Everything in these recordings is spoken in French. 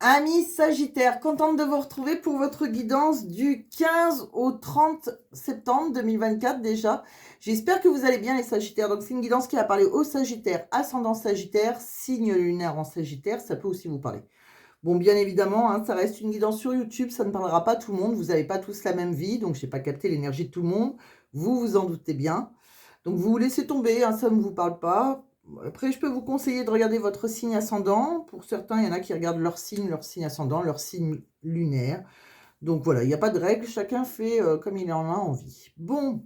Amis Sagittaire, contente de vous retrouver pour votre guidance du 15 au 30 septembre 2024 déjà. J'espère que vous allez bien les Sagittaires. Donc c'est une guidance qui va parler aux Sagittaires, ascendant Sagittaire, signe lunaire en Sagittaire, ça peut aussi vous parler. Bon, bien évidemment, hein, ça reste une guidance sur YouTube, ça ne parlera pas tout le monde, vous n'avez pas tous la même vie, donc je n'ai pas capté l'énergie de tout le monde, vous vous en doutez bien. Donc vous vous laissez tomber, hein, ça ne vous parle pas. Après, je peux vous conseiller de regarder votre signe ascendant. Pour certains, il y en a qui regardent leur signe ascendant, leur signe lunaire. Donc voilà, il n'y a pas de règle, chacun fait comme il en a envie. Bon,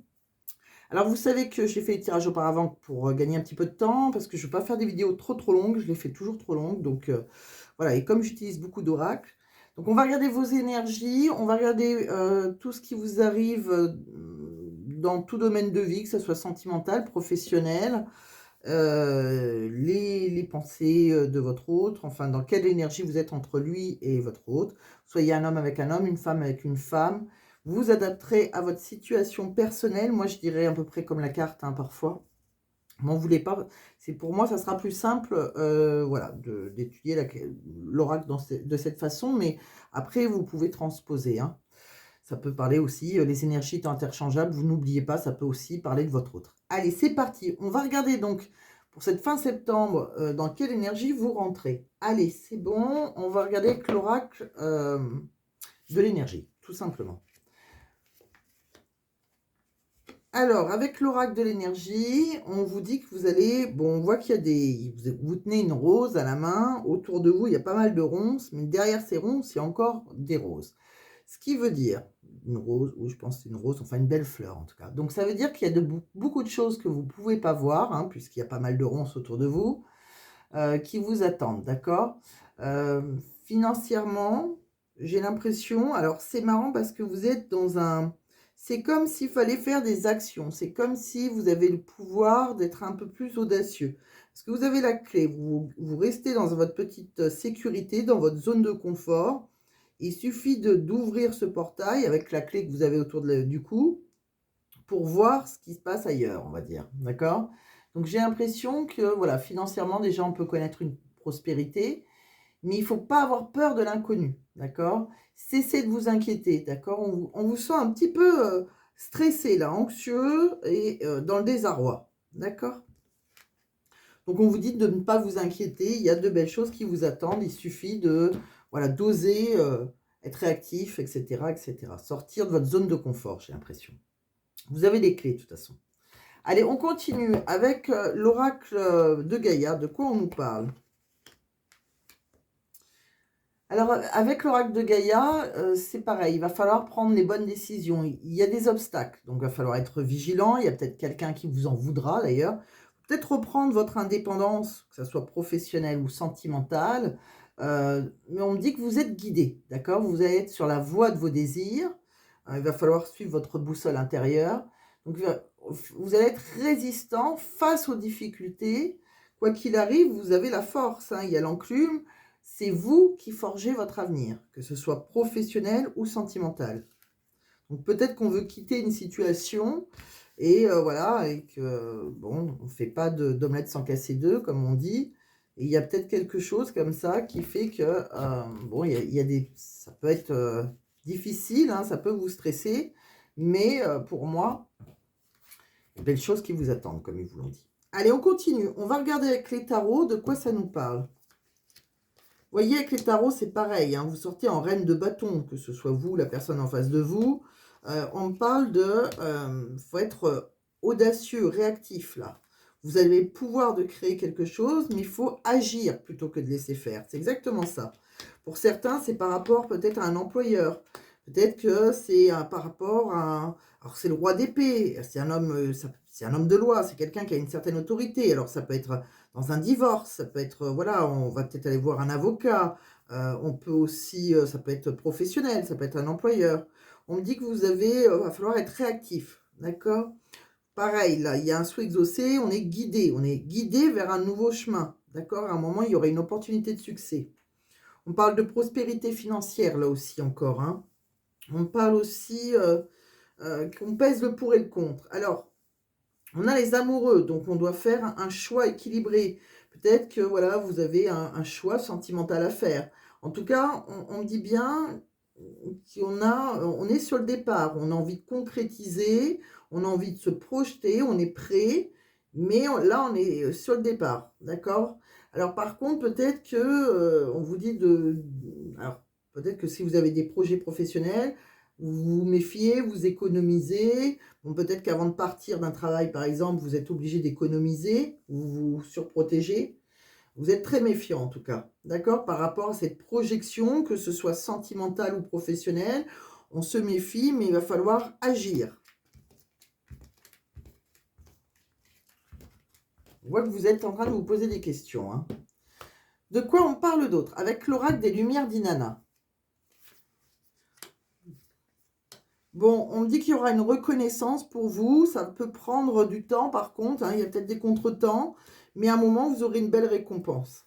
alors vous savez que j'ai fait les tirages auparavant pour gagner un petit peu de temps, parce que je ne veux pas faire des vidéos trop longues, je les fais toujours trop longues. Donc voilà, et comme j'utilise beaucoup d'oracles, donc on va regarder vos énergies, on va regarder tout ce qui vous arrive dans tout domaine de vie, que ce soit sentimental, professionnel, les pensées de votre autre, enfin dans quelle énergie vous êtes entre lui et votre autre. Soyez un homme avec un homme, une femme avec une femme. Vous adapterez à votre situation personnelle. Moi, je dirais à peu près comme la carte, hein, parfois. M'en voulez pas. C'est pour moi, ça sera plus simple, voilà, d'étudier l'oracle de cette façon. Mais après, vous pouvez transposer, hein. Ça peut parler aussi, les énergies étant interchangeables, vous n'oubliez pas, ça peut aussi parler de votre autre. Allez, c'est parti. On va regarder donc pour cette fin septembre, dans quelle énergie vous rentrez. Allez, c'est bon. On va regarder avec l'oracle de l'énergie, tout simplement. Alors, avec l'oracle de l'énergie, on vous dit que vous allez... Bon, on voit qu'il y a des... Vous tenez une rose à la main. Autour de vous, il y a pas mal de ronces. Mais derrière ces ronces, il y a encore des roses. Ce qui veut dire... Une rose, ou je pense que c'est une rose, enfin une belle fleur en tout cas. Donc, ça veut dire qu'il y a beaucoup de choses que vous ne pouvez pas voir, hein, puisqu'il y a pas mal de ronces autour de vous, qui vous attendent, d'accord. Financièrement, j'ai l'impression... Alors, c'est marrant parce que vous êtes dans un... C'est comme s'il fallait faire des actions. C'est comme si vous avez le pouvoir d'être un peu plus audacieux. Parce que vous avez la clé. Vous restez dans votre petite sécurité, dans votre zone de confort. Il suffit d'ouvrir ce portail avec la clé que vous avez autour du cou pour voir ce qui se passe ailleurs, on va dire. D'accord? Donc, j'ai l'impression que, voilà, financièrement, déjà, on peut connaître une prospérité. Mais il ne faut pas avoir peur de l'inconnu, d'accord? Cessez de vous inquiéter, d'accord? On vous sent un petit peu stressé, là, anxieux et dans le désarroi, d'accord? Donc, on vous dit de ne pas vous inquiéter. Il y a de belles choses qui vous attendent. Il suffit de, voilà, d'oser être réactif, etc., etc. Sortir de votre zone de confort, j'ai l'impression. Vous avez les clés, de toute façon. Allez, on continue avec l'oracle de Gaïa. De quoi on nous parle? Alors, avec l'oracle de Gaïa, c'est pareil, il va falloir prendre les bonnes décisions. Il y a des obstacles, donc il va falloir être vigilant. Il y a peut-être quelqu'un qui vous en voudra d'ailleurs. Peut-être reprendre votre indépendance, que ce soit professionnelle ou sentimentale. Mais on me dit que vous êtes guidé, d'accord? Vous allez être sur la voie de vos désirs. Il va falloir suivre votre boussole intérieure. Donc, vous allez être résistant face aux difficultés. Quoi qu'il arrive, vous avez la force, hein. Il y a l'enclume. C'est vous qui forgez votre avenir, que ce soit professionnel ou sentimental. Donc peut-être qu'on veut quitter une situation et voilà, et que bon, on ne fait pas d'omelette sans casser deux, comme on dit. Et il y a peut-être quelque chose comme ça qui fait que bon, il y a des, ça peut être difficile, hein, ça peut vous stresser, mais pour moi, il y a des belles choses qui vous attendent, comme ils vous l'ont dit. Allez, on continue. On va regarder avec les tarots de quoi ça nous parle. Vous voyez, avec les tarots, c'est pareil, hein, vous sortez en reine de bâton, que ce soit vous, la personne en face de vous. On parle de... faut être audacieux, réactif, là. Vous avez le pouvoir de créer quelque chose, mais il faut agir plutôt que de laisser faire. C'est exactement ça. Pour certains, c'est par rapport peut-être à un employeur. Peut-être que c'est par rapport à... Alors, c'est le roi d'épée. C'est un homme, c'est un homme de loi. C'est quelqu'un qui a une certaine autorité. Alors, ça peut être dans un divorce. Ça peut être, voilà, on va peut-être aller voir un avocat. On peut aussi, ça peut être professionnel. Ça peut être un employeur. On me dit que vous avez, va falloir être réactif. D'accord? Pareil, là, il y a un souhait exaucé. On est guidé. On est guidé vers un nouveau chemin. D'accord? À un moment, il y aurait une opportunité de succès. On parle de prospérité financière, là aussi, encore, hein. On parle aussi qu'on pèse le pour et le contre. Alors, on a les amoureux, donc on doit faire un choix équilibré. Peut-être que voilà, vous avez un choix sentimental à faire. En tout cas, on dit bien on est sur le départ, on a envie de concrétiser, on a envie de se projeter, on est prêt, mais là, on est sur le départ, d'accord? Alors par contre, peut-être que, on vous dit alors peut-être que si vous avez des projets professionnels, vous vous méfiez, vous économisez. Bon, peut-être qu'avant de partir d'un travail, par exemple, vous êtes obligé d'économiser, vous vous surprotégez. Vous êtes très méfiant en tout cas, d'accord? Par rapport à cette projection, que ce soit sentimentale ou professionnelle, on se méfie, mais il va falloir agir. On voit que vous êtes en train de vous poser des questions, hein. De quoi on parle d'autre? Avec l'oracle des Lumières d'Inanna. Bon, on me dit qu'il y aura une reconnaissance pour vous. Ça peut prendre du temps par contre, hein, il y a peut-être des contretemps, mais à un moment, vous aurez une belle récompense.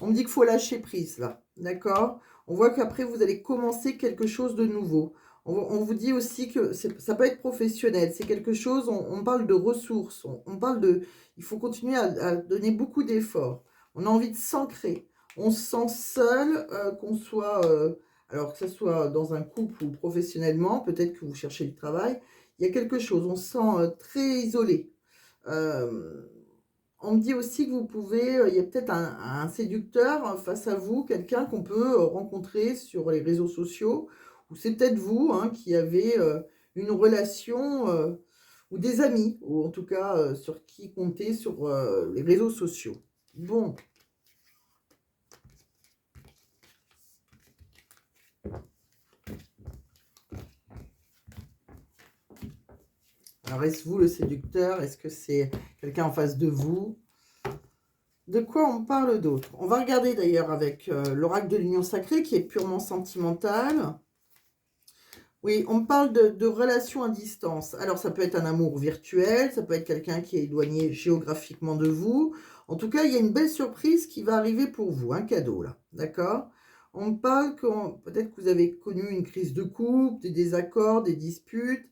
On me dit qu'il faut lâcher prise là, d'accord? On voit qu'après, vous allez commencer quelque chose de nouveau. On vous dit aussi que ça peut être professionnel, c'est quelque chose, on parle de ressources, on parle de... Il faut continuer à donner beaucoup d'efforts. On a envie de s'ancrer. On se sent seul, qu'on soit... alors que ce soit dans un couple ou professionnellement, peut-être que vous cherchez du travail, il y a quelque chose, on se sent très isolé. On me dit aussi que vous pouvez, il y a peut-être un séducteur face à vous, quelqu'un qu'on peut rencontrer sur les réseaux sociaux, ou c'est peut-être vous hein, qui avez une relation ou des amis, ou en tout cas sur qui compter sur les réseaux sociaux. Bon. Alors, est-ce vous le séducteur? Est-ce que c'est quelqu'un en face de vous? De quoi on parle d'autre? On va regarder d'ailleurs avec l'oracle de l'union sacrée qui est purement sentimental. Oui, on parle de relations à distance. Alors, ça peut être un amour virtuel, ça peut être quelqu'un qui est éloigné géographiquement de vous. En tout cas, il y a une belle surprise qui va arriver pour vous, un cadeau là, d'accord? On parle que peut-être que vous avez connu une crise de couple, des désaccords, des disputes.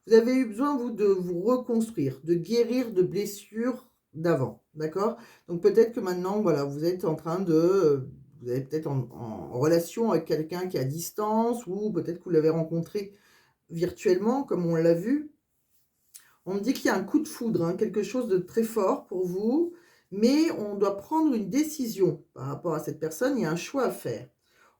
Vous avez eu besoin, vous, de vous reconstruire, de guérir de blessures d'avant, d'accord? Donc peut-être que maintenant, voilà, vous êtes en train de... Vous êtes peut-être en relation avec quelqu'un qui est à distance ou peut-être que vous l'avez rencontré virtuellement, comme on l'a vu. On me dit qu'il y a un coup de foudre, hein, quelque chose de très fort pour vous, mais on doit prendre une décision par rapport à cette personne. Il y a un choix à faire.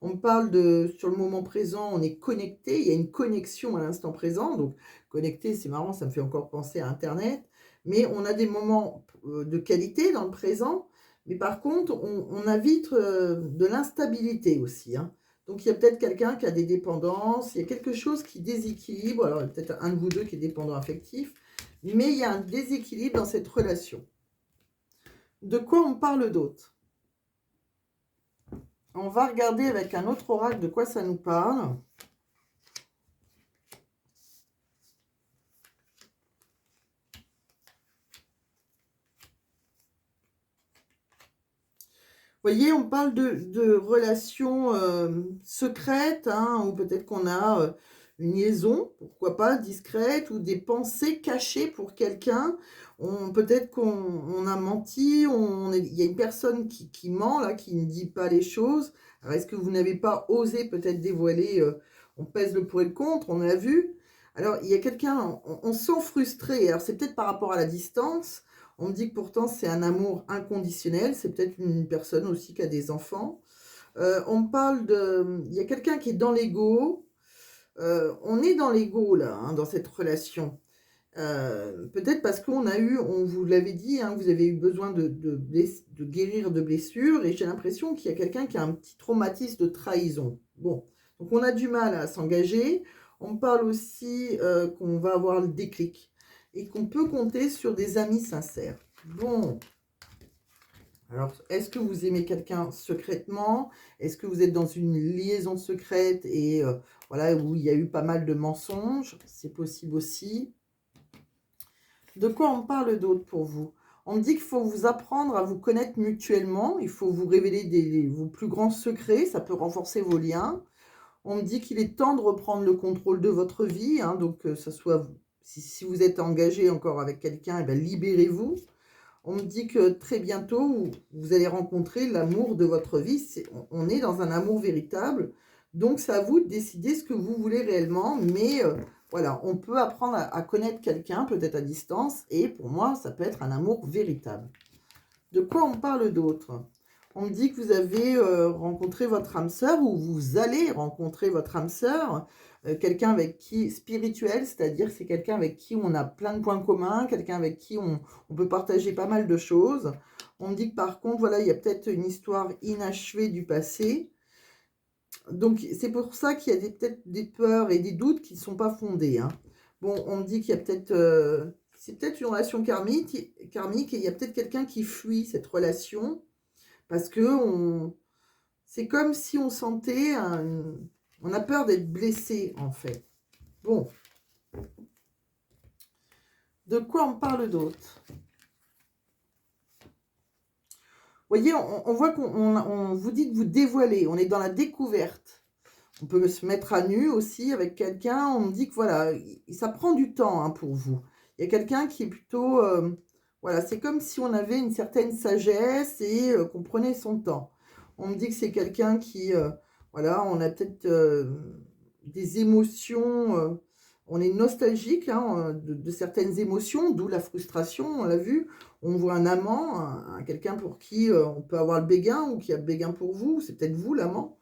On parle de, sur le moment présent, on est connecté, il y a une connexion à l'instant présent. Donc, connecté, c'est marrant, ça me fait encore penser à Internet. Mais on a des moments de qualité dans le présent. Mais par contre, on a vite de l'instabilité aussi, hein. Donc, il y a peut-être quelqu'un qui a des dépendances, il y a quelque chose qui déséquilibre. Alors, il y a peut-être un de vous deux qui est dépendant affectif, mais il y a un déséquilibre dans cette relation. De quoi on parle d'autre? On va regarder avec un autre oracle de quoi ça nous parle. Vous voyez, on parle de relations secrètes, hein, ou peut-être qu'on a une liaison, pourquoi pas, discrète, ou des pensées cachées pour quelqu'un. Peut-être qu'on a menti, il y a une personne qui ment, là, qui ne dit pas les choses. Alors, est-ce que vous n'avez pas osé peut-être dévoiler, on pèse le pour et le contre, on a vu. Alors, il y a quelqu'un, on se sent frustré. Alors, c'est peut-être par rapport à la distance. On me dit que pourtant c'est un amour inconditionnel. C'est peut-être une personne aussi qui a des enfants. On parle de... Il y a quelqu'un qui est dans l'ego. On est dans l'ego là, hein, dans cette relation. Peut-être parce qu'on a eu, on vous l'avait dit, hein, vous avez eu besoin de guérir de blessures. Et j'ai l'impression qu'il y a quelqu'un qui a un petit traumatisme de trahison. Bon, donc on a du mal à s'engager. On parle aussi qu'on va avoir le déclic et qu'on peut compter sur des amis sincères. Bon, alors est-ce que vous aimez quelqu'un secrètement? Est-ce que vous êtes dans une liaison secrète et voilà, où il y a eu pas mal de mensonges? C'est possible aussi. De quoi on parle d'autre pour vous? On me dit qu'il faut vous apprendre à vous connaître mutuellement. Il faut vous révéler vos plus grands secrets. Ça peut renforcer vos liens. On me dit qu'il est temps de reprendre le contrôle de votre vie. Hein, donc, ça soit... Si vous êtes engagé encore avec quelqu'un, eh bien, libérez-vous. On me dit que très bientôt, vous allez rencontrer l'amour de votre vie. On est dans un amour véritable. Donc, c'est à vous de décider ce que vous voulez réellement. Mais voilà, on peut apprendre à connaître quelqu'un, peut-être à distance. Et pour moi, ça peut être un amour véritable. De quoi on parle d'autre? On me dit que vous avez rencontré votre âme sœur ou vous allez rencontrer votre âme sœur, quelqu'un avec qui, spirituel, c'est-à-dire c'est quelqu'un avec qui on a plein de points communs, quelqu'un avec qui on peut partager pas mal de choses. On me dit que par contre, voilà, il y a peut-être une histoire inachevée du passé. Donc c'est pour ça qu'il y a peut-être des peurs et des doutes qui ne sont pas fondés, hein. Bon, on me dit qu'il y a peut-être... c'est peut-être une relation karmique et il y a peut-être quelqu'un qui fuit cette relation parce que c'est comme si on sentait on a peur d'être blessé, en fait. Bon. De quoi on parle d'autre? Vous voyez, on voit qu'on vous dit de vous dévoiler. On est dans la découverte. On peut se mettre à nu aussi avec quelqu'un. On me dit que voilà, ça prend du temps, hein, pour vous. Il y a quelqu'un qui est plutôt... voilà, c'est comme si on avait une certaine sagesse et qu'on prenait son temps. On me dit que c'est quelqu'un qui... voilà, on a peut-être des émotions... on est nostalgique, hein, de certaines émotions, d'où la frustration, on l'a vu. On voit un amant, quelqu'un pour qui on peut avoir le béguin ou qui a le béguin pour vous. C'est peut-être vous l'amant.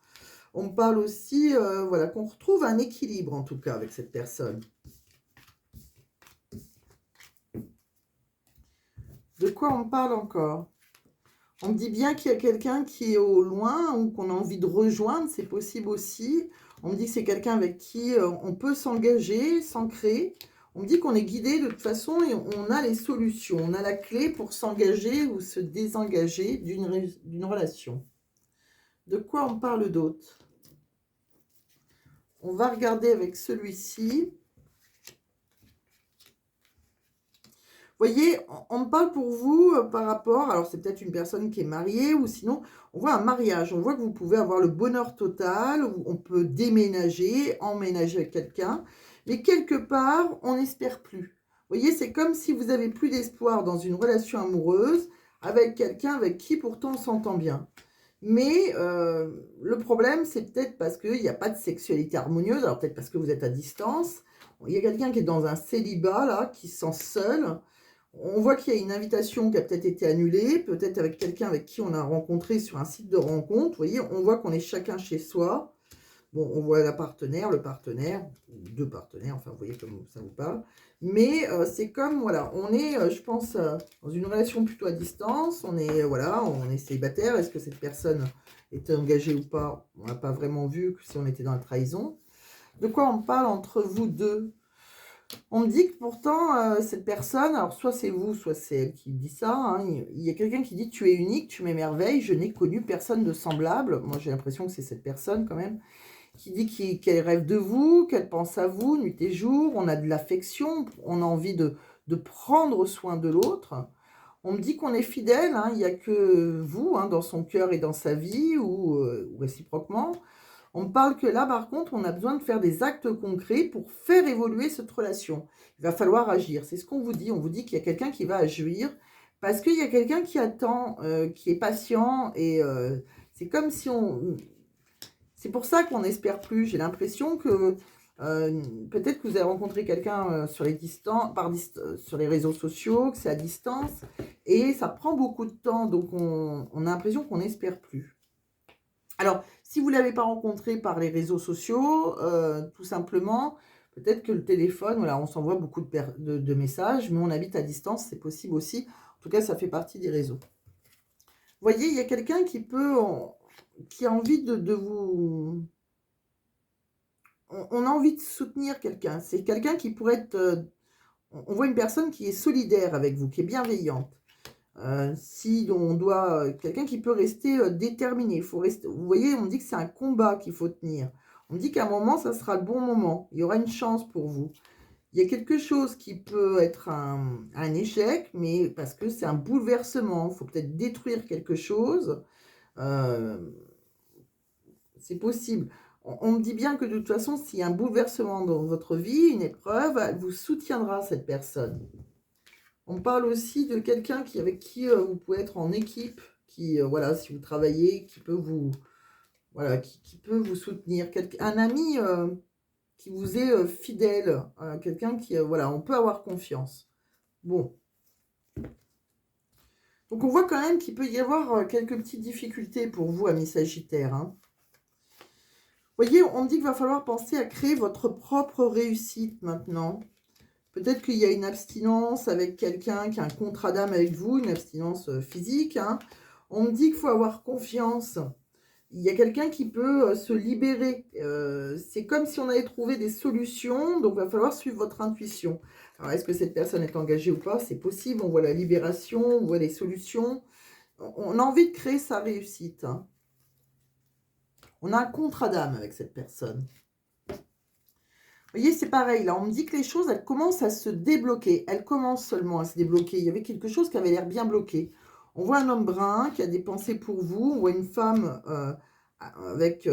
On me parle aussi, voilà, qu'on retrouve un équilibre, en tout cas, avec cette personne. De quoi on me parle encore? On me dit bien qu'il y a quelqu'un qui est au loin ou qu'on a envie de rejoindre, c'est possible aussi. On me dit que c'est quelqu'un avec qui on peut s'engager, s'ancrer. On me dit qu'on est guidé de toute façon et on a les solutions. On a la clé pour s'engager ou se désengager d'une relation. De quoi on parle d'autre? On va regarder avec celui-ci. Vous voyez, on me parle pour vous par rapport, alors c'est peut-être une personne qui est mariée ou sinon, on voit un mariage. On voit que vous pouvez avoir le bonheur total, où on peut déménager, emménager avec quelqu'un, mais quelque part, on n'espère plus. Vous voyez, c'est comme si vous avez plus d'espoir dans une relation amoureuse avec quelqu'un avec qui pourtant on s'entend bien. Mais le problème, c'est peut-être parce qu'il n'y a pas de sexualité harmonieuse, alors peut-être parce que vous êtes à distance. Il y a quelqu'un qui est dans un célibat, là, qui se sent seul. On voit qu'il y a une invitation qui a peut-être été annulée, peut-être avec quelqu'un avec qui on a rencontré sur un site de rencontre. Vous voyez, on voit qu'on est chacun chez soi. Bon, on voit la partenaire, le partenaire, ou deux partenaires, enfin, vous voyez comme ça vous parle. Mais c'est comme, voilà, on est, je pense, dans une relation plutôt à distance. On est, voilà, on est célibataire. Est-ce que cette personne est engagée ou pas? On n'a pas vraiment vu que si on était dans la trahison. De quoi on parle entre vous deux? On me dit que pourtant, cette personne, alors soit c'est vous, soit c'est elle qui dit ça, hein, il y a quelqu'un qui dit « Tu es unique, tu m'émerveilles, je n'ai connu personne de semblable ». Moi, j'ai l'impression que c'est cette personne quand même, qui dit qu'elle rêve de vous, qu'elle pense à vous nuit et jour, on a de l'affection, on a envie de prendre soin de l'autre. On me dit qu'on est fidèle, hein, il n'y a que vous, hein, dans son cœur et dans sa vie, ou réciproquement. On me parle que là, par contre, on a besoin de faire des actes concrets pour faire évoluer cette relation. Il va falloir agir. C'est ce qu'on vous dit. On vous dit qu'il y a quelqu'un qui va agir parce qu'il y a quelqu'un qui attend, qui est patient. Et c'est comme si on... C'est pour ça qu'on n'espère plus. J'ai l'impression que peut-être que vous avez rencontré quelqu'un sur sur les réseaux sociaux, que c'est à distance. Et ça prend beaucoup de temps. Donc, on a l'impression qu'on n'espère plus. Alors, si vous ne l'avez pas rencontré par les réseaux sociaux, tout simplement, peut-être que le téléphone, voilà, on s'envoie beaucoup de messages, mais on habite à distance, c'est possible aussi. En tout cas, ça fait partie des réseaux. Vous voyez, il y a quelqu'un qui a envie de vous... On a envie de soutenir quelqu'un. C'est quelqu'un qui pourrait être... on voit une personne qui est solidaire avec vous, qui est bienveillante. Si on doit... quelqu'un qui peut rester déterminé. Faut rester, vous voyez, on dit que c'est un combat qu'il faut tenir. On dit qu'à un moment, ça sera le bon moment. Il y aura une chance pour vous. Il y a quelque chose qui peut être un échec, mais parce que c'est un bouleversement. Il faut peut-être détruire quelque chose. C'est possible. On me dit bien que de toute façon, s'il y a un bouleversement dans votre vie, une épreuve, elle vous soutiendra, cette personne. On parle aussi de quelqu'un avec qui vous pouvez être en équipe, qui, voilà, si vous travaillez, qui peut vous, voilà, qui peut vous soutenir. Un ami qui vous est fidèle, quelqu'un qui, voilà, on peut avoir confiance. Bon. Donc on voit quand même qu'il peut y avoir quelques petites difficultés pour vous, amis Sagittaires. Hein. Vous voyez, on me dit qu'il va falloir penser à créer votre propre réussite maintenant. Peut-être qu'il y a une abstinence avec quelqu'un qui a un contrat d'âme avec vous, une abstinence physique. Hein. On me dit qu'il faut avoir confiance. Il y a quelqu'un qui peut se libérer. C'est comme si on avait trouvé des solutions, donc il va falloir suivre votre intuition. Alors, est-ce que cette personne est engagée ou pas? C'est possible, on voit la libération, on voit les solutions. On a envie de créer sa réussite. Hein. On a un contrat d'âme avec cette personne. Vous voyez, c'est pareil, là, on me dit que les choses, elles commencent à se débloquer. Elles commencent seulement à se débloquer. Il y avait quelque chose qui avait l'air bien bloqué. On voit un homme brun qui a des pensées pour vous. On voit une femme avec...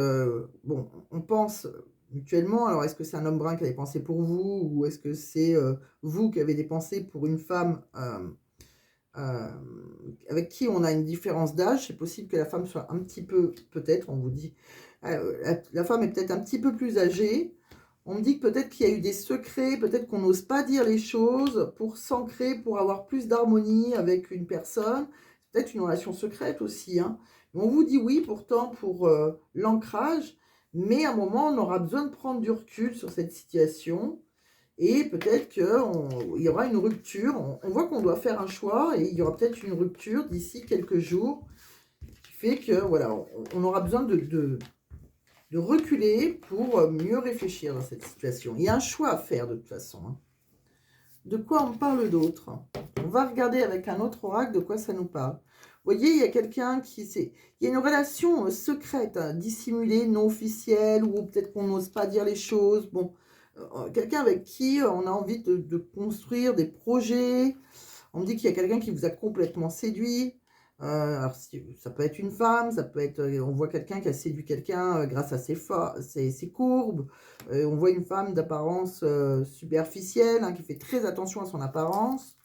bon, on pense mutuellement. Alors, est-ce que c'est un homme brun qui a des pensées pour vous? Ou est-ce que c'est vous qui avez des pensées pour une femme avec qui on a une différence d'âge? C'est possible que la femme soit un petit peu... Peut-être, on vous dit... la femme est peut-être un petit peu plus âgée. On me dit que peut-être qu'il y a eu des secrets, peut-être qu'on n'ose pas dire les choses pour s'ancrer, pour avoir plus d'harmonie avec une personne. Peut-être une relation secrète aussi. Hein. On vous dit oui pourtant pour l'ancrage, mais à un moment, on aura besoin de prendre du recul sur cette situation. Et peut-être qu'il y aura une rupture. On voit qu'on doit faire un choix et il y aura peut-être une rupture d'ici quelques jours qui fait que voilà, on aura besoin de reculer pour mieux réfléchir dans cette situation. Il y a un choix à faire de toute façon. Hein. De quoi on parle d'autre? On va regarder avec un autre oracle de quoi ça nous parle. Vous voyez, il y a quelqu'un qui... Il y a une relation secrète, hein, dissimulée, non officielle, ou peut-être qu'on n'ose pas dire les choses. Bon, quelqu'un avec qui on a envie de construire des projets. On me dit qu'il y a quelqu'un qui vous a complètement séduit. Alors, ça peut être une femme, ça peut être... on voit quelqu'un qui a séduit quelqu'un grâce à ses courbes. On voit une femme d'apparence superficielle, hein, qui fait très attention à son apparence.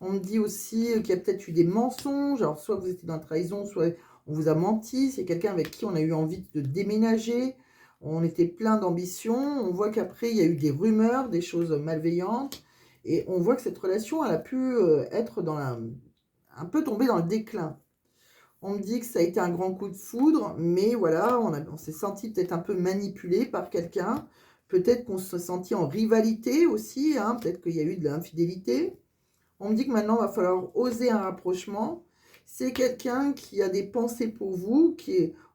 On me dit aussi qu'il y a peut-être eu des mensonges. Alors, soit vous étiez dans la trahison, soit on vous a menti. C'est quelqu'un avec qui on a eu envie de déménager. On était plein d'ambition. On voit qu'après, il y a eu des rumeurs, des choses malveillantes. Et on voit que cette relation, elle a pu être un peu tombée dans le déclin. On me dit que ça a été un grand coup de foudre, mais voilà, on s'est senti peut-être un peu manipulé par quelqu'un. Peut-être qu'on se sentit en rivalité aussi, hein, peut-être qu'il y a eu de l'infidélité. On me dit que maintenant, il va falloir oser un rapprochement. C'est quelqu'un qui a des pensées pour vous,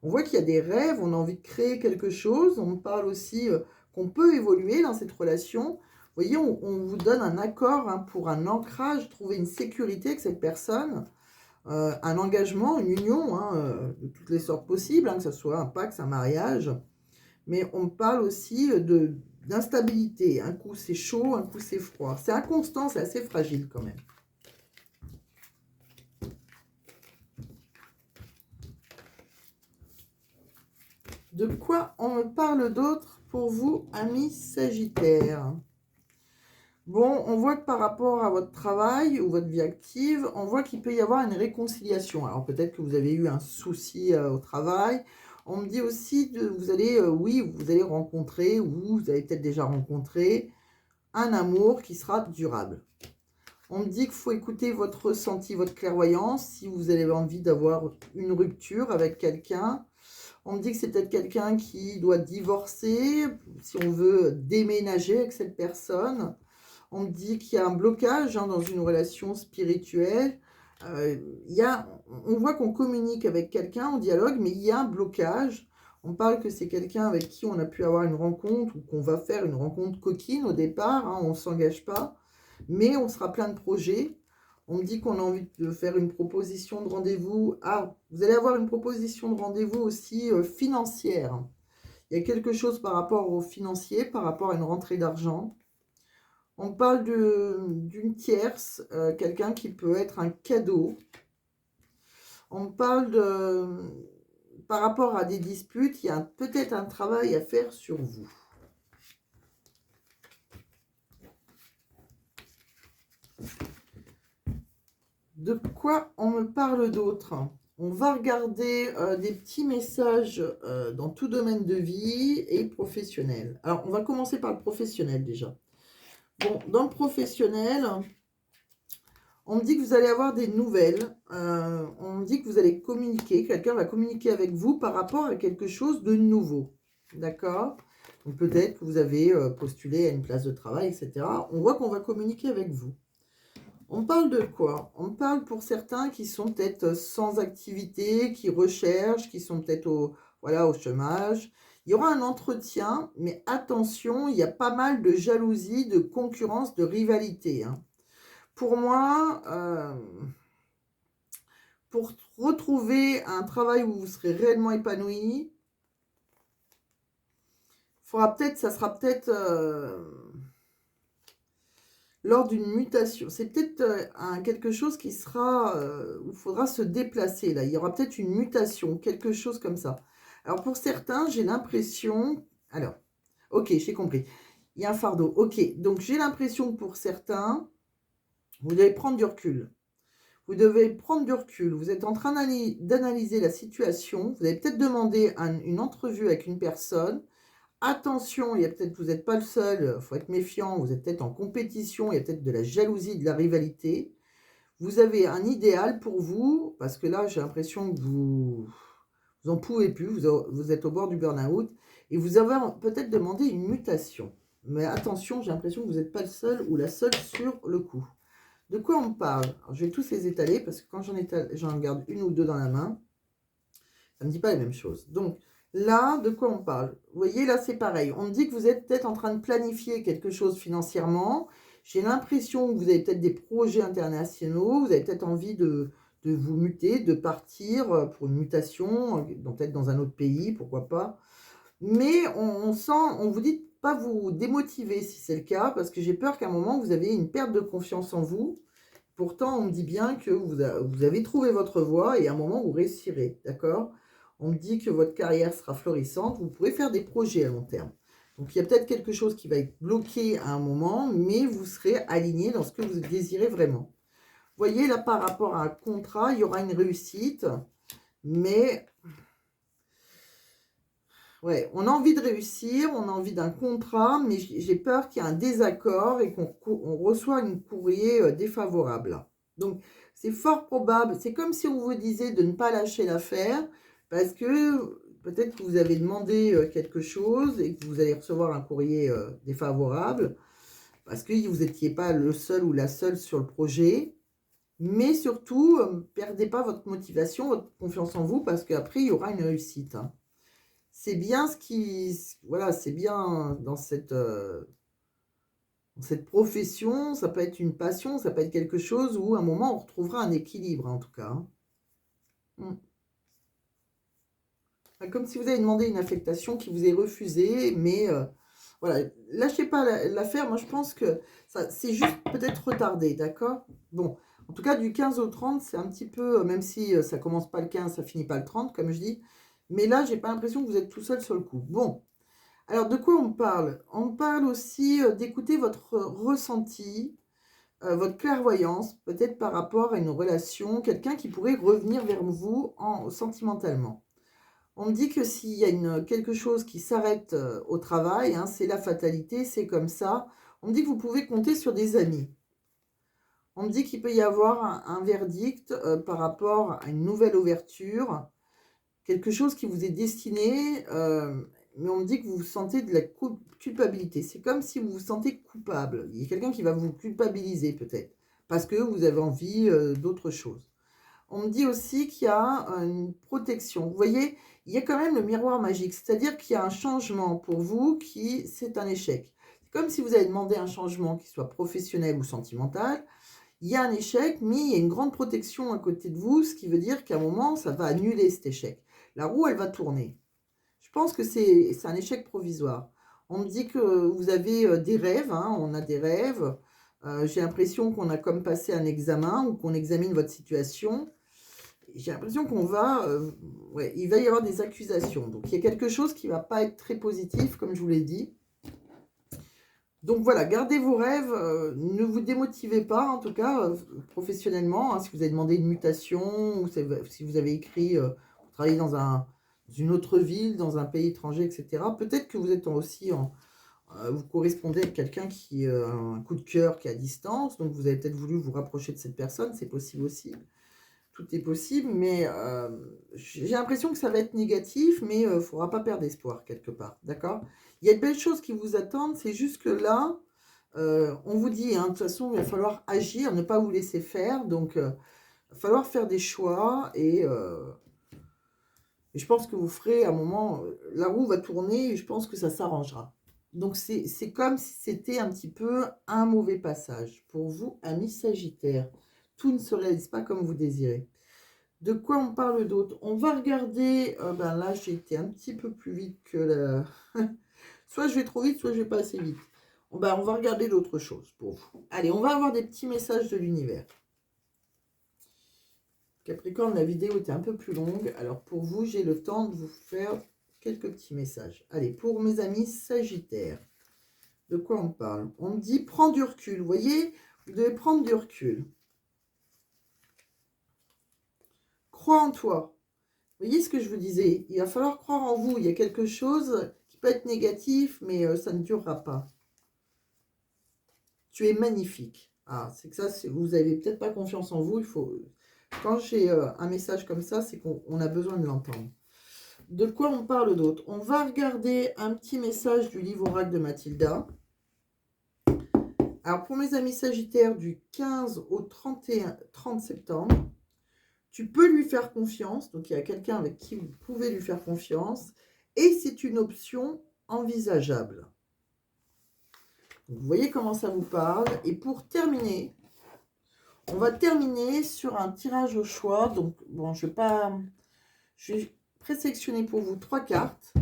on voit qu'il y a des rêves, on a envie de créer quelque chose. On me parle aussi qu'on peut évoluer dans cette relation. Vous voyez, on vous donne un accord, hein, pour un ancrage, trouver une sécurité avec cette personne. Un engagement, une union, hein, de toutes les sortes possibles, hein, que ce soit un pacte, un mariage. Mais on parle aussi d'instabilité. Un coup c'est chaud, un coup c'est froid. C'est inconstant, c'est assez fragile quand même. De quoi on me parle d'autre pour vous, amis Sagittaires? Bon, on voit que par rapport à votre travail ou votre vie active, on voit qu'il peut y avoir une réconciliation. Alors peut-être que vous avez eu un souci au travail. On me dit aussi que vous allez, oui, vous allez rencontrer, ou vous avez peut-être déjà rencontré, un amour qui sera durable. On me dit qu'il faut écouter votre ressenti, votre clairvoyance, si vous avez envie d'avoir une rupture avec quelqu'un. On me dit que c'est peut-être quelqu'un qui doit divorcer, si on veut déménager avec cette personne. On me dit qu'il y a un blocage, hein, dans une relation spirituelle. On voit qu'on communique avec quelqu'un, on dialogue, mais il y a un blocage. On parle que c'est quelqu'un avec qui on a pu avoir une rencontre ou qu'on va faire une rencontre coquine au départ, hein, on ne s'engage pas, mais on sera plein de projets. On me dit qu'on a envie de faire une proposition de rendez-vous. Ah, vous allez avoir une proposition de rendez-vous aussi financière. Il y a quelque chose par rapport au financier, par rapport à une rentrée d'argent. On parle d'une tierce, quelqu'un qui peut être un cadeau. On parle par rapport à des disputes, il y a peut-être un travail à faire sur vous. De quoi on me parle d'autre? On va regarder des petits messages dans tout domaine de vie et professionnel. Alors, on va commencer par le professionnel déjà. Bon, dans le professionnel, on me dit que vous allez avoir des nouvelles. On me dit que vous allez communiquer. Quelqu'un va communiquer avec vous par rapport à quelque chose de nouveau. D'accord? Donc, peut-être que vous avez postulé à une place de travail, etc. On voit qu'on va communiquer avec vous. On parle de quoi? On parle pour certains qui sont peut-être sans activité, qui recherchent, qui sont peut-être voilà, au chômage. Il y aura un entretien, mais attention, il y a pas mal de jalousie, de concurrence, de rivalité, hein. Pour moi, pour retrouver un travail où vous serez réellement épanoui, ça sera peut-être lors d'une mutation. C'est peut-être quelque chose qui sera, où il faudra se déplacer, là. Il y aura peut-être une mutation, quelque chose comme ça. Alors, pour certains, j'ai l'impression... Alors, ok, j'ai compris. Il y a un fardeau. Ok, donc j'ai l'impression que pour certains, vous devez prendre du recul. Vous devez prendre du recul. Vous êtes en train d'analyser la situation. Vous avez peut-être demandé une entrevue avec une personne. Attention, il y a peut-être, vous n'êtes pas le seul, il faut être méfiant, vous êtes peut-être en compétition, il y a peut-être de la jalousie, de la rivalité. Vous avez un idéal pour vous, parce que là, j'ai l'impression que vous en pouvez plus, vous êtes au bord du burn-out, et vous avez peut-être demandé une mutation. Mais attention, j'ai l'impression que vous n'êtes pas le seul ou la seule sur le coup. De quoi on parle? Alors, je vais tous les étaler, parce que quand j'en garde une ou deux dans la main, ça ne me dit pas les mêmes choses. Donc, là, de quoi on parle? Vous voyez, là, c'est pareil. On me dit que vous êtes peut-être en train de planifier quelque chose financièrement. J'ai l'impression que vous avez peut-être des projets internationaux. Vous avez peut-être envie de vous muter, de partir pour une mutation, peut-être dans un autre pays, pourquoi pas. Mais on sent, on vous dit de pas vous démotiver si c'est le cas, parce que j'ai peur qu'à un moment, vous avez une perte de confiance en vous. Pourtant, on me dit bien que vous avez trouvé votre voie et à un moment, vous réussirez, d'accord? On me dit que votre carrière sera florissante, vous pourrez faire des projets à long terme. Donc, il y a peut-être quelque chose qui va être bloqué à un moment, mais vous serez aligné dans ce que vous désirez vraiment. Vous voyez, là, par rapport à un contrat, il y aura une réussite, mais ouais, on a envie de réussir, on a envie d'un contrat, mais j'ai peur qu'il y ait un désaccord et qu'on reçoit une courrier défavorable. Donc, c'est fort probable, c'est comme si on vous disait de ne pas lâcher l'affaire, parce que peut-être que vous avez demandé quelque chose et que vous allez recevoir un courrier défavorable, parce que vous n'étiez pas le seul ou la seule sur le projet. Mais surtout, perdez pas votre motivation, votre confiance en vous, parce qu'après, il y aura une réussite, hein. C'est bien voilà, c'est bien dans cette profession, ça peut être une passion, ça peut être quelque chose où à un moment on retrouvera un équilibre en tout cas, hein. Comme si vous avez demandé une affectation qui vous est refusée, mais voilà, lâchez pas l'affaire. Moi je pense que c'est juste peut-être retardé, d'accord? Bon, en tout cas du 15 au 30, c'est un petit peu, même si ça commence pas le 15, ça finit pas le 30, comme je dis. Mais là, j'ai pas l'impression que vous êtes tout seul sur le coup. Bon, alors de quoi on parle? On parle aussi d'écouter votre ressenti, votre clairvoyance, peut-être par rapport à une relation, quelqu'un qui pourrait revenir vers vous sentimentalement. On me dit que s'il y a quelque chose qui s'arrête au travail, hein, c'est la fatalité, c'est comme ça. On me dit que vous pouvez compter sur des amis. On me dit qu'il peut y avoir un verdict par rapport à une nouvelle ouverture, quelque chose qui vous est destiné, mais on me dit que vous sentez de la culpabilité. C'est comme si vous vous sentez coupable. Il y a quelqu'un qui va vous culpabiliser peut-être, parce que vous avez envie d'autre chose. On me dit aussi qu'il y a une protection. Vous voyez, il y a quand même le miroir magique, c'est-à-dire qu'il y a un changement pour vous c'est un échec. C'est comme si vous avez demandé un changement qui soit professionnel ou sentimental. Il y a un échec, mais il y a une grande protection à côté de vous, ce qui veut dire qu'à un moment, ça va annuler cet échec. La roue, elle va tourner. Je pense que c'est un échec provisoire. On me dit que vous avez des rêves, hein, on a des rêves. J'ai l'impression qu'on a comme passé un examen ou qu'on examine votre situation. J'ai l'impression ouais, il va y avoir des accusations. Donc, il y a quelque chose qui ne va pas être très positif, comme je vous l'ai dit. Donc voilà, gardez vos rêves, ne vous démotivez pas, en tout cas, professionnellement, hein, si vous avez demandé une mutation ou si vous avez écrit, pour travailler dans une autre ville, dans un pays étranger, et cetera. Peut-être que vous êtes aussi vous correspondez avec quelqu'un qui, a un coup de cœur qui est à distance, donc vous avez peut-être voulu vous rapprocher de cette personne, c'est possible aussi. Tout est possible, mais j'ai l'impression que ça va être négatif, mais il ne faudra pas perdre espoir quelque part, d'accord? Il y a de belles choses qui vous attendent, c'est juste que là, on vous dit, hein, de toute façon, il va falloir agir, ne pas vous laisser faire, donc il va falloir faire des choix, et je pense que vous ferez à un moment, la roue va tourner, et je pense que ça s'arrangera. Donc c'est comme si c'était un petit peu un mauvais passage pour vous, amis Sagittaire. Tout ne se réalise pas comme vous désirez. De quoi on parle d'autre? On va regarder, ben là j'ai été un petit peu plus vite que la... soit je vais trop vite, soit je vais pas assez vite. Ben, on va regarder d'autres choses pour vous. Allez, on va avoir des petits messages de l'univers. Capricorne, la vidéo était un peu plus longue. Alors pour vous, j'ai le temps de vous faire quelques petits messages. Allez, pour mes amis Sagittaires, de quoi on parle? On me dit, prends du recul. Vous voyez, vous devez prendre du recul. Crois en toi. Vous voyez ce que je vous disais? Il va falloir croire en vous. Il y a quelque chose qui peut être négatif, mais ça ne durera pas. Tu es magnifique. Ah, c'est que ça, vous n'avez peut-être pas confiance en vous. Il faut... Quand j'ai un message comme ça, c'est qu'on a besoin de l'entendre. De quoi on parle d'autre? On va regarder un petit message du livre oracle de Mathilda. Alors, pour mes amis Sagittaires, du 15 au 30 septembre, tu peux lui faire confiance. Donc, il y a quelqu'un avec qui vous pouvez lui faire confiance. Et c'est une option envisageable. Donc, vous voyez comment ça vous parle. Et pour terminer, on va terminer sur un tirage au choix. Donc, bon, je vais présélectionner pour vous 3 cartes.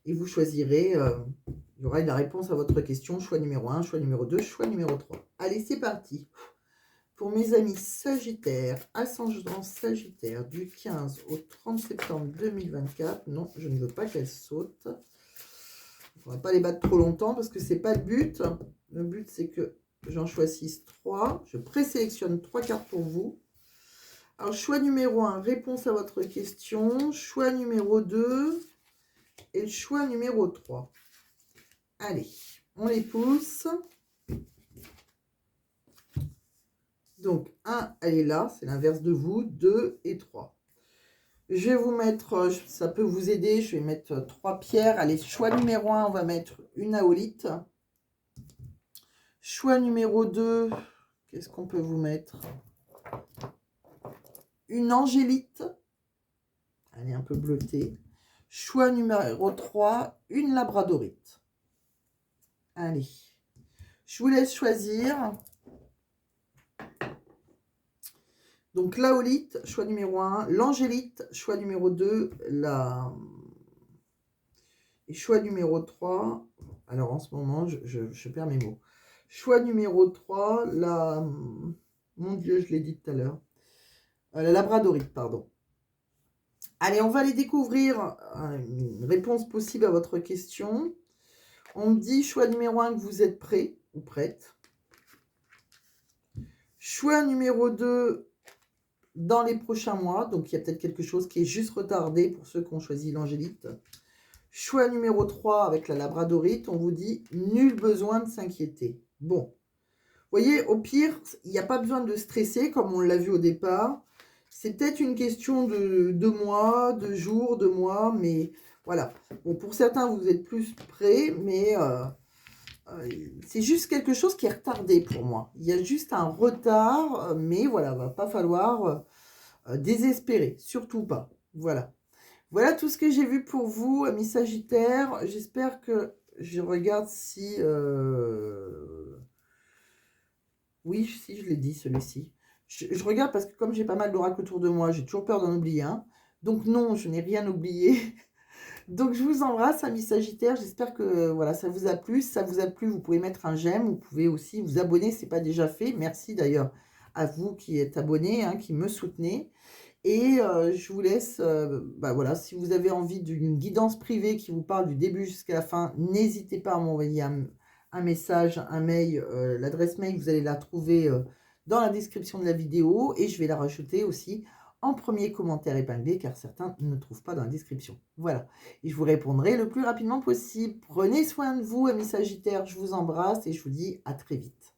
Et vous choisirez, il y aura la réponse à votre question. Choix numéro 1, choix numéro 2, choix numéro 3. Allez, c'est parti. Pour mes amis Sagittaires, ascendant Sagittaire, du 15 au 30 septembre 2024. Non, je ne veux pas qu'elles sautent. On ne va pas les battre trop longtemps parce que ce n'est pas le but. Le but, c'est que j'en choisisse 3. Je présélectionne 3 cartes pour vous. Alors, choix numéro 1, réponse à votre question. Choix numéro 2 et le choix numéro 3. Allez, on les pousse. Donc, 1, elle est là, c'est l'inverse de vous. 2 et 3. Je vais vous mettre, ça peut vous aider, je vais mettre 3 pierres. Allez, choix numéro 1, on va mettre une aolite. Choix numéro 2, qu'est-ce qu'on peut vous mettre? Une angélite. Elle est un peu bleutée. Choix numéro 3, une labradorite. Allez, je vous laisse choisir. Donc, l'aolite, choix numéro 1. L'angélite, choix numéro 2. Et choix numéro 3. Alors, en ce moment, je perds mes mots. Choix numéro 3. Mon Dieu, je l'ai dit tout à l'heure. La labradorite, pardon. Allez, on va aller découvrir une réponse possible à votre question. On me dit, choix numéro 1, que vous êtes prêt ou prête. Choix numéro 2, dans les prochains mois. Donc, il y a peut-être quelque chose qui est juste retardé pour ceux qui ont choisi l'angélite. Choix numéro 3, avec la labradorite, on vous dit, nul besoin de s'inquiéter. Bon, vous voyez, au pire, il n'y a pas besoin de stresser, comme on l'a vu au départ. C'est peut-être une question de mois, de jours, de mois, mais voilà. Bon, pour certains, vous êtes plus prêts, mais c'est juste quelque chose qui est retardé pour moi. Il y a juste un retard, mais voilà, il ne va pas falloir désespérer, surtout pas. Voilà. Voilà tout ce que j'ai vu pour vous, amis Sagittaires. J'espère que je regarde si... Oui, si je l'ai dit, celui-ci. Je regarde parce que comme j'ai pas mal d'oracles autour de moi, j'ai toujours peur d'en oublier un. Donc non, je n'ai rien oublié. Donc je vous embrasse, amis Sagittaires. J'espère que voilà, ça vous a plu. Si ça vous a plu, vous pouvez mettre un j'aime. Vous pouvez aussi vous abonner si ce n'est pas déjà fait. Merci d'ailleurs à vous qui êtes abonnés, hein, qui me soutenez. Et je vous laisse, voilà, si vous avez envie d'une guidance privée qui vous parle du début jusqu'à la fin, n'hésitez pas à m'envoyer un message, un mail, l'adresse mail, vous allez la trouver dans la description de la vidéo et je vais la rajouter aussi en premier commentaire épinglé car certains ne trouvent pas dans la description. Voilà, et je vous répondrai le plus rapidement possible. Prenez soin de vous, amis Sagittaires, je vous embrasse et je vous dis à très vite.